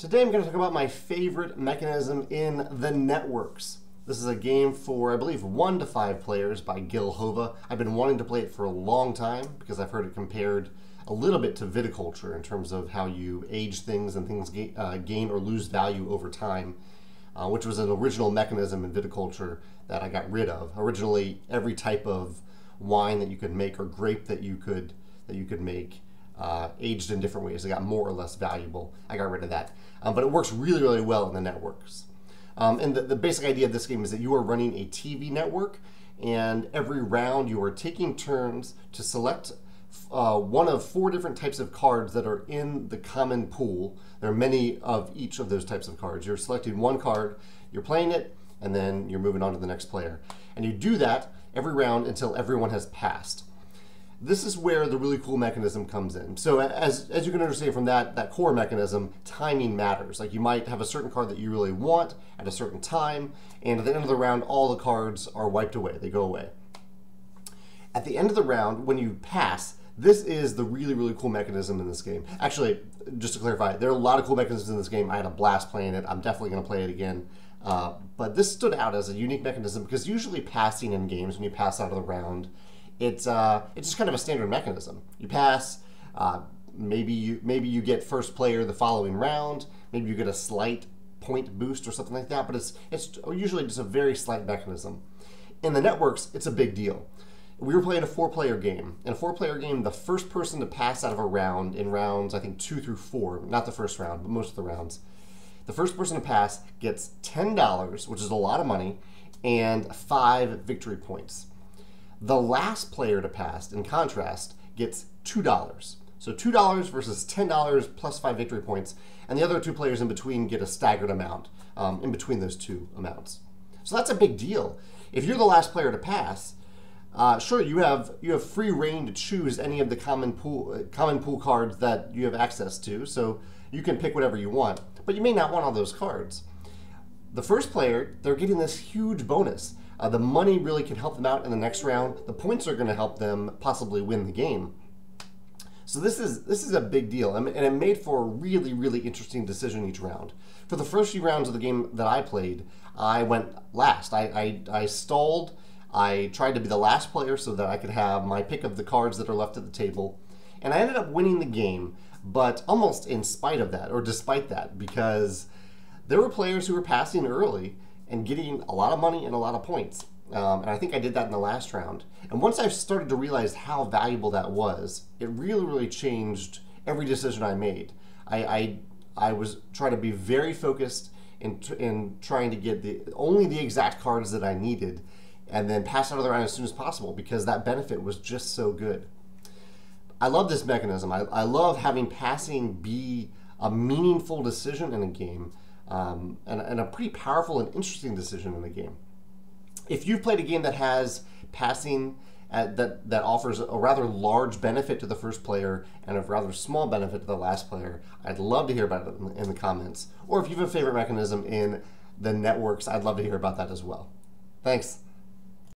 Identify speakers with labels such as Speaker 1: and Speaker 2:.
Speaker 1: Today I'm going to talk about my favorite mechanism in the networks. This is a game for, I believe, 1 to 5 players by Gil Hova. I've been wanting to play it for a long time because I've heard it compared a little bit to viticulture in terms of how you age things and things gain or lose value over time, which was an original mechanism in viticulture that I got rid of. Originally, every type of wine that you could make or grape that you could make aged in different ways. It got more or less valuable. I got rid of that. But it works really, really well in the networks. And the basic idea of this game is that you are running a TV network, and every round you are taking turns to select one of 4 different types of cards that are in the common pool. There are many of each of those types of cards. You're selecting one card, you're playing it, and then you're moving on to the next player. And you do that every round until everyone has passed. This is where the really cool mechanism comes in. So as you can understand from that core mechanism, timing matters. Like you might have a certain card that you really want at a certain time, and at the end of the round, all the cards are wiped away. They go away. At the end of the round, when you pass, this is the really, really cool mechanism in this game. Actually, just to clarify, there are a lot of cool mechanisms in this game. I had a blast playing it. I'm definitely going to play it again. But this stood out as a unique mechanism because usually passing in games, when you pass out of the round, it's just kind of a standard mechanism. You pass, maybe you get first player the following round, maybe you get a slight point boost or something like that, but it's usually just a very slight mechanism. In the networks, it's a big deal. We were playing a 4-player game. In a 4-player game, the first person to pass out of a round, in rounds I think 2 through 4, not the first round, but most of the rounds, the first person to pass gets $10, which is a lot of money, and 5 victory points. The last player to pass, in contrast, gets $2. So $2 versus $10 plus 5 victory points, and the other 2 players in between get a staggered amount in between those 2 amounts. So that's a big deal. If you're the last player to pass, sure, you have free reign to choose any of the common pool cards that you have access to, so you can pick whatever you want, but you may not want all those cards. The first player, they're getting this huge bonus. The money really can help them out in the next round. The points are going to help them possibly win the game. So this is a big deal, and it made for a really, really interesting decision each round. For the first few rounds of the game that I played, I went last. I stalled. I tried to be the last player so that I could have my pick of the cards that are left at the table, and I ended up winning the game, but almost in spite of that, or despite that, because there were players who were passing early and getting a lot of money and a lot of points. And I think I did that in the last round. And once I started to realize how valuable that was, it really, really changed every decision I made. I was trying to be very focused in trying to get only the exact cards that I needed, and then pass out of the round as soon as possible because that benefit was just so good. I love this mechanism. I love having passing be a meaningful decision in a game. And a pretty powerful and interesting decision in the game. If you've played a game that has passing that offers a rather large benefit to the first player and a rather small benefit to the last player, I'd love to hear about it in the comments. Or if you have a favorite mechanism in the networks, I'd love to hear about that as well. Thanks.